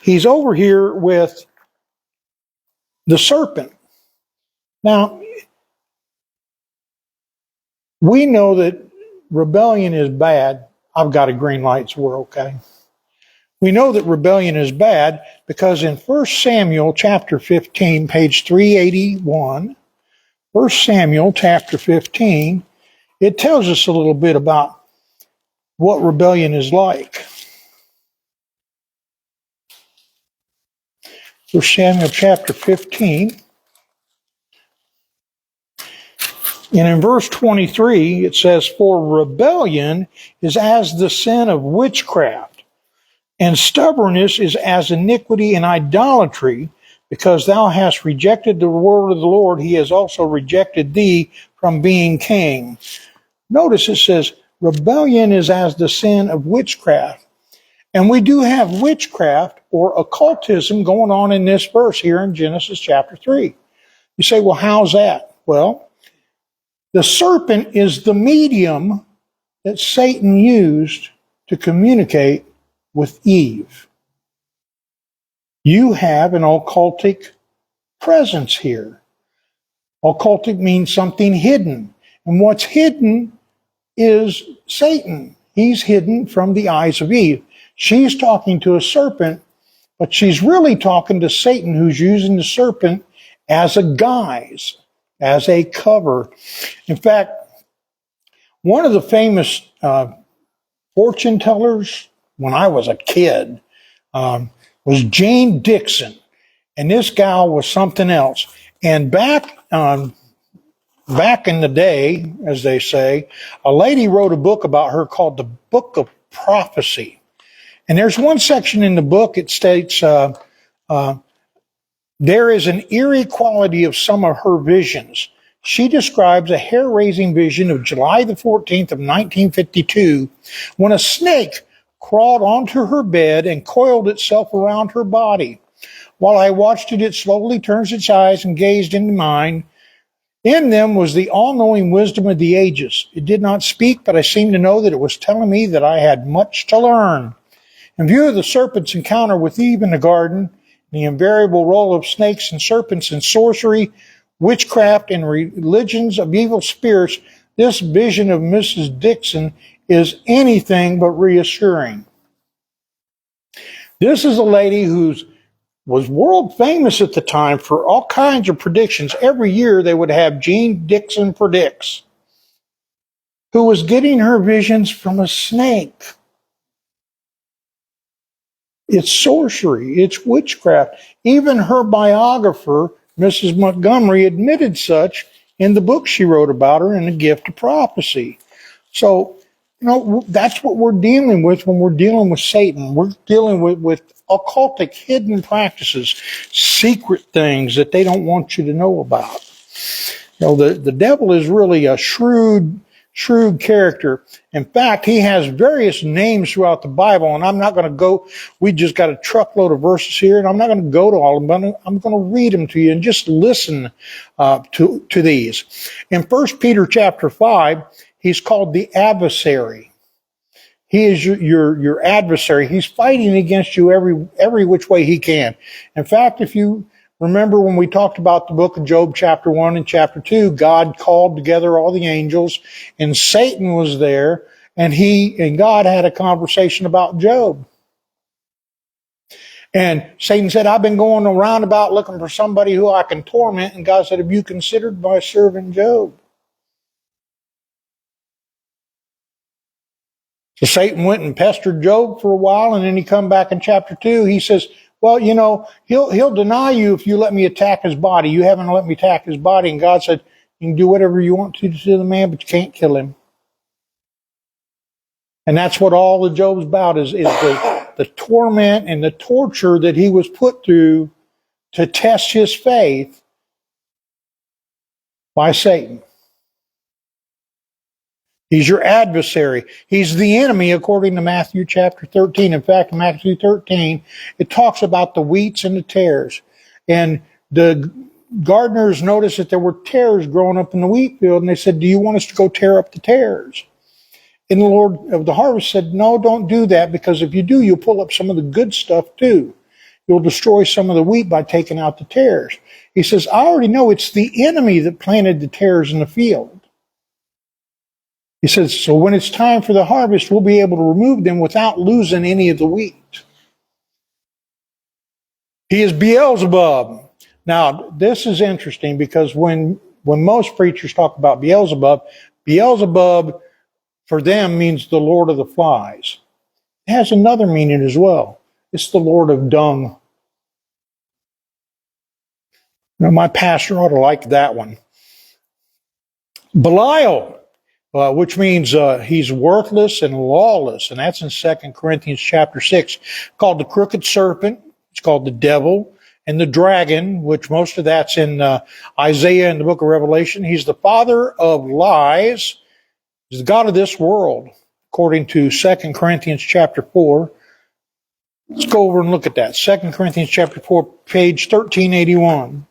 he's over here with the serpent. Now, we know that rebellion is bad. I've got a green light, so we're okay. We know that rebellion is bad because in 1 Samuel chapter 15, page 381, 1 Samuel chapter 15, it tells us a little bit about what rebellion is like. 1 Samuel chapter 15. And in verse 23, it says, "For rebellion is as the sin of witchcraft, and stubbornness is as iniquity and idolatry. Because thou hast rejected the word of the Lord, he has also rejected thee from being king." Notice it says, rebellion is as the sin of witchcraft. And we do have witchcraft or occultism going on in this verse here in Genesis chapter 3. You say, well, how's that? Well, the serpent is the medium that Satan used to communicate with Eve. You have an occultic presence here. Occultic means something hidden. And what's hidden is Satan. He's hidden from the eyes of Eve. She's talking to a serpent, but she's really talking to Satan, who's using the serpent as a guise, as a cover. In fact, one of the famous fortune tellers when I was a kid was Jane Dixon. And this gal was something else. And back in the day, as they say, a lady wrote a book about her called the Book of Prophecy. And there's one section in the book, it states, there is an eerie quality of some of her visions. She describes a hair-raising vision of July the 14th of 1952 when a snake crawled onto her bed and coiled itself around her body. While I watched it, it slowly turns its eyes and gazed into mine. In them was the all-knowing wisdom of the ages. It did not speak, but I seemed to know that it was telling me that I had much to learn. In view of the serpent's encounter with Eve in the garden, the invariable role of snakes and serpents in sorcery, witchcraft, and religions of evil spirits, this vision of Mrs. Dixon is anything but reassuring. This is a lady who was world famous at the time for all kinds of predictions. Every year they would have Jane Dixon Predicts, who was getting her visions from a snake. It's sorcery. It's witchcraft. Even her biographer, Mrs. Montgomery, admitted such in the book she wrote about her in The Gift of Prophecy. So, that's what we're dealing with when we're dealing with Satan. We're dealing with occultic, hidden practices, secret things that they don't want you to know about. The devil is really a shrewd character. In fact, he has various names throughout the Bible, and I'm not going to go, we just got a truckload of verses here, and I'm not going to go to all of them, but I'm going to read them to you and just listen to these. In 1 Peter chapter 5, he's called the adversary. He is your adversary. He's fighting against you every which way he can. In fact, if you remember when we talked about the book of Job chapter 1 and chapter 2, God called together all the angels and Satan was there and God had a conversation about Job. And Satan said, I've been going around about looking for somebody who I can torment. And God said, have you considered my servant Job? So Satan went and pestered Job for a while, and then he come back in chapter 2. He says, well, he'll deny you if you let me attack his body. You haven't let me attack his body. And God said, you can do whatever you want to the man, but you can't kill him. And that's what all of Job's about is the torment and the torture that he was put through to test his faith by Satan. He's your adversary. He's the enemy according to Matthew chapter 13. In fact, in Matthew 13, it talks about the wheats and the tares. And the gardeners noticed that there were tares growing up in the wheat field, and they said, do you want us to go tear up the tares? And the Lord of the harvest said, no, don't do that, because if you do, you'll pull up some of the good stuff too. you'll destroy some of the wheat by taking out the tares. He says, I already know it's the enemy that planted the tares in the field. He says, so when it's time for the harvest, we'll be able to remove them without losing any of the wheat. He is Beelzebub. Now, this is interesting because when most preachers talk about Beelzebub, Beelzebub for them means the Lord of the Flies. It has another meaning as well. It's the Lord of Dung. Now, my pastor ought to like that one. Belial, which means he's worthless and lawless, and that's in 2 Corinthians chapter 6, called the crooked serpent. It's called the devil and the dragon, which most of that's in Isaiah and the book of Revelation. He's the father of lies. He's the god of this world, according to 2 Corinthians chapter 4. Let's go over and look at that. 2 Corinthians chapter 4, page 1381.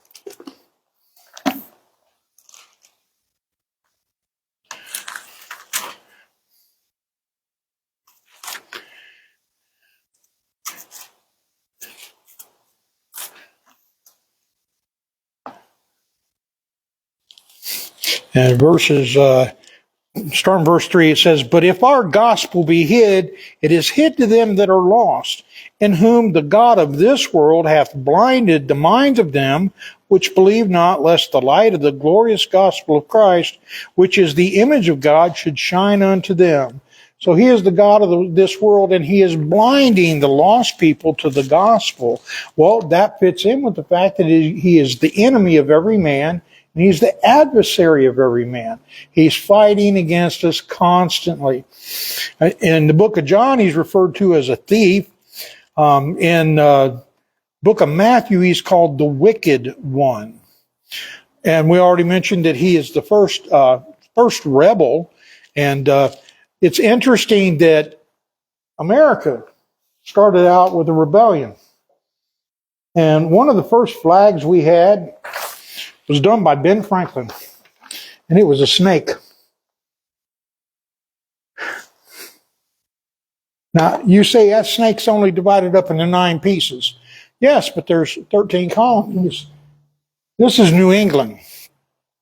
And starting verse 3, it says, but if our gospel be hid, it is hid to them that are lost, in whom the God of this world hath blinded the minds of them which believe not, lest the light of the glorious gospel of Christ, which is the image of God, should shine unto them. So he is the God of this world, and he is blinding the lost people to the gospel. Well, that fits in with the fact that he is the enemy of every man, and he's the adversary of every man. He's fighting against us constantly. In the book of John, he's referred to as a thief. In book of Matthew, he's called the wicked one. And we already mentioned that he is the first rebel. And it's interesting that America started out with a rebellion. And one of the first flags we had was done by Ben Franklin, and it was a snake. Now, you say that snake's only divided up into 9 pieces. Yes, but there's 13 colonies. This is New England.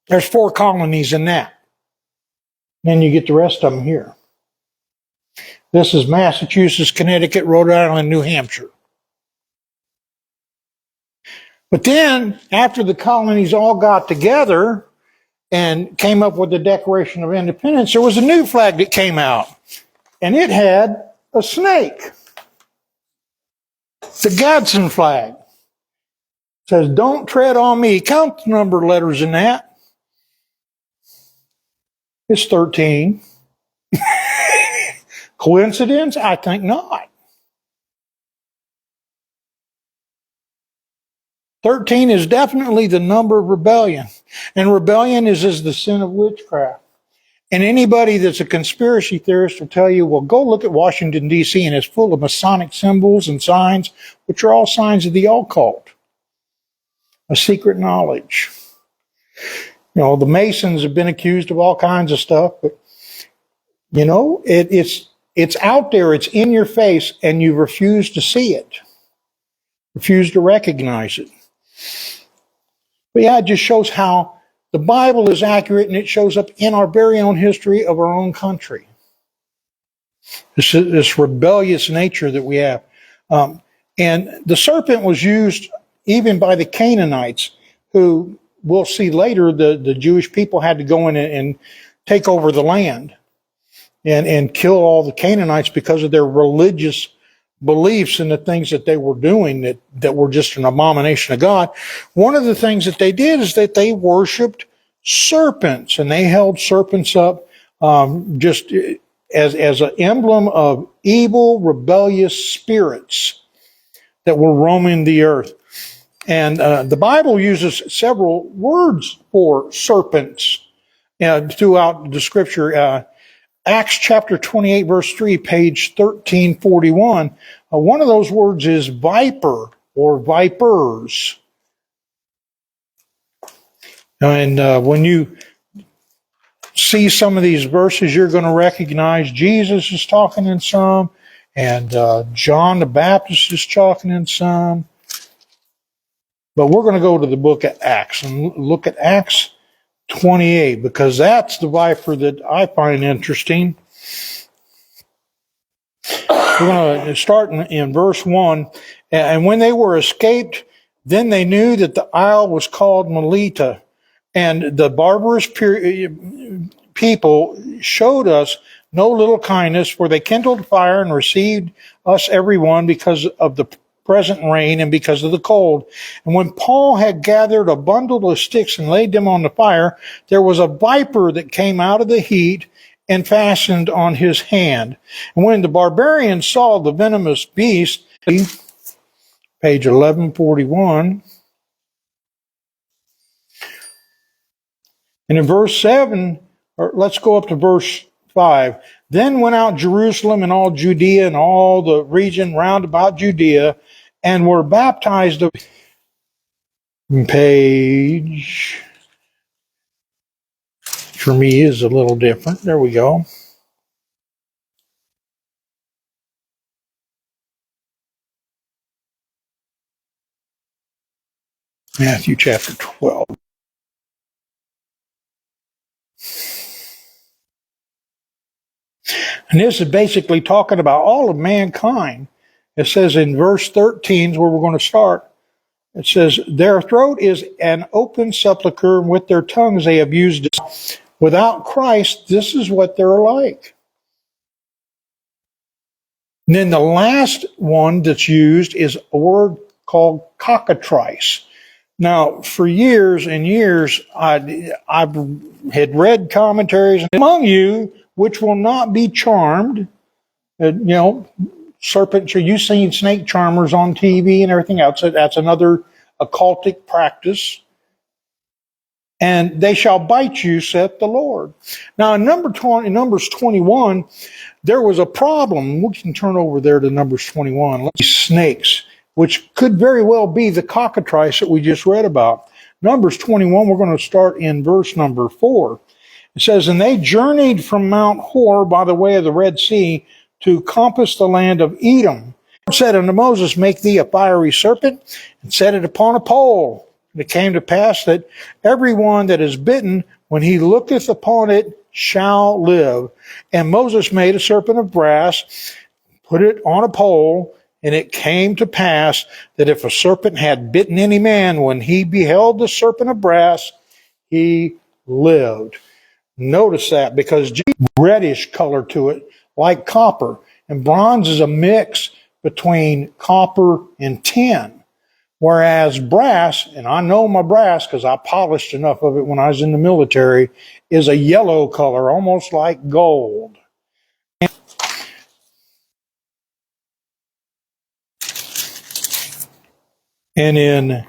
There's 4 colonies in that. Then you get the rest of them here. This is Massachusetts, Connecticut, Rhode Island, and New Hampshire. But then, after the colonies all got together and came up with the Declaration of Independence, there was a new flag that came out. And it had a snake. The Gadsden flag. It says, don't tread on me. Count the number of letters in that. It's 13. Coincidence? I think not. 13 is definitely the number of rebellion. And rebellion is the sin of witchcraft. And anybody that's a conspiracy theorist will tell you, well, go look at Washington, D.C., and it's full of Masonic symbols and signs, which are all signs of the occult. A secret knowledge. You know, the Masons have been accused of all kinds of stuff, but, you know, it's out there, it's in your face, and you refuse to see it. Refuse to recognize it. But yeah, it just shows how the Bible is accurate, and it shows up in our very own history of our own country. This rebellious nature that we have. And the serpent was used even by the Canaanites, who we'll see later the Jewish people had to go in and take over the land and kill all the Canaanites because of their religious beliefs and the things that they were doing that were just an abomination of God. One of the things that they did is that they worshiped serpents, and they held serpents up just as an emblem of evil, rebellious spirits that were roaming the earth. And the Bible uses several words for serpents throughout the scripture. Acts chapter 28, verse 3, page 1341. One of those words is viper or vipers. And when you see some of these verses, you're going to recognize Jesus is talking in some, and John the Baptist is talking in some. But we're going to go to the book of Acts and look at Acts 28, because that's the viper that I find interesting. We're going to start in verse 1. And when they were escaped, then they knew that the isle was called Melita, and the barbarous people showed us no little kindness, for they kindled fire and received us every one because of the present rain and because of the cold. And when Paul had gathered a bundle of sticks and laid them on the fire, there was a viper that came out of the heat and fastened on his hand. And when the barbarians saw the venomous beast, page 1141, and in verse 7, or let's go up to verse 5. Then went out Jerusalem and all Judea and all the region round about Judea, and were baptized of page, for me, is a little different. There we go. Matthew chapter 12. And this is basically talking about all of mankind. It says in verse 13 is where we're going to start. It says, their throat is an open sepulchre, and with their tongues they have used it. Without Christ, this is what they're like. And then the last one that's used is a word called cockatrice. Now, for years and years, I've had read commentaries among you which will not be charmed. Serpent, you've seen snake charmers on TV and everything else. That's another occultic practice. And they shall bite you, saith the Lord. Now, in Numbers 21, there was a problem. We can turn over there to Numbers 21. Snakes, which could very well be the cockatrice that we just read about. Numbers 21, we're going to start in verse number 4. It says, and they journeyed from Mount Hor by the way of the Red Sea to compass the land of Edom. God said unto Moses, make thee a fiery serpent, and set it upon a pole. And it came to pass that every one that is bitten, when he looketh upon it, shall live. And Moses made a serpent of brass, put it on a pole, and it came to pass that if a serpent had bitten any man, when he beheld the serpent of brass, he lived. Notice that, because reddish color to it, like copper. And bronze is a mix between copper and tin. Whereas brass, and I know my brass because I polished enough of it when I was in the military, is a yellow color, almost like gold. And in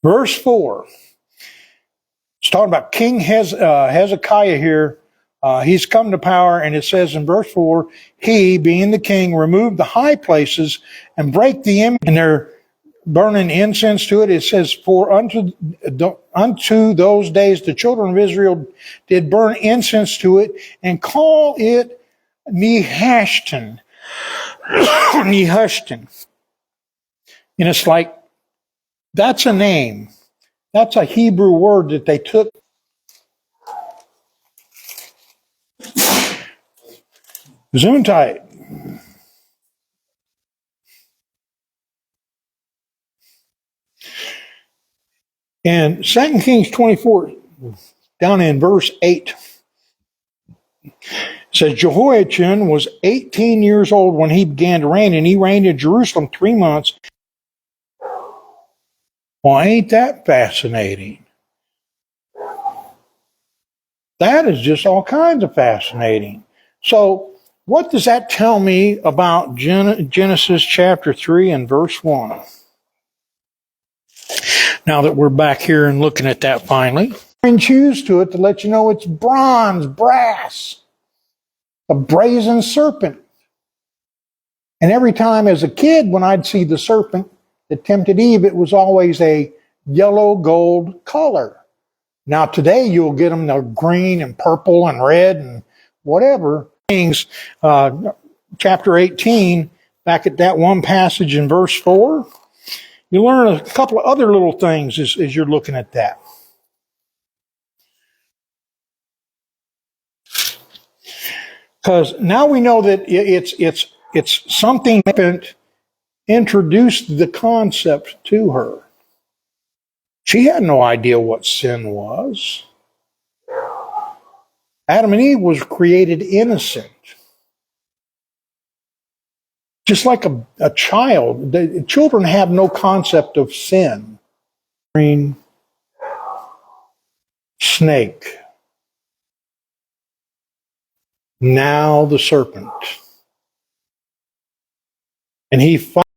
verse 4, it's talking about King Hezekiah here. He's come to power, and it says in verse 4, he, being the king, removed the high places and break the image, and they're burning incense to it. It says, for unto those days the children of Israel did burn incense to it and call it Nehushtan. Nehushtan. And it's like, that's a name. That's a Hebrew word that they took. Zoom tight. In 2 Kings 24, down in verse 8, it says, Jehoiachin was 18 years old when he began to reign, and he reigned in Jerusalem 3 months. Well, ain't that fascinating? That is just all kinds of fascinating. So, what does that tell me about Genesis chapter 3 and verse 1? Now that we're back here and looking at that finally, and choose to it to let you know it's bronze, brass, a brazen serpent. And every time as a kid, when I'd see the serpent that tempted Eve, it was always a yellow gold color. Now today you'll get them, they're green and purple and red and whatever. Kings chapter 18, back at that one passage in verse 4. You learn a couple of other little things as you're looking at that. Because now we know that it's something that introduced the concept to her. She had no idea what sin was. Adam and Eve was created innocent. Just like a child, children have no concept of sin. Green snake. Now the serpent. And he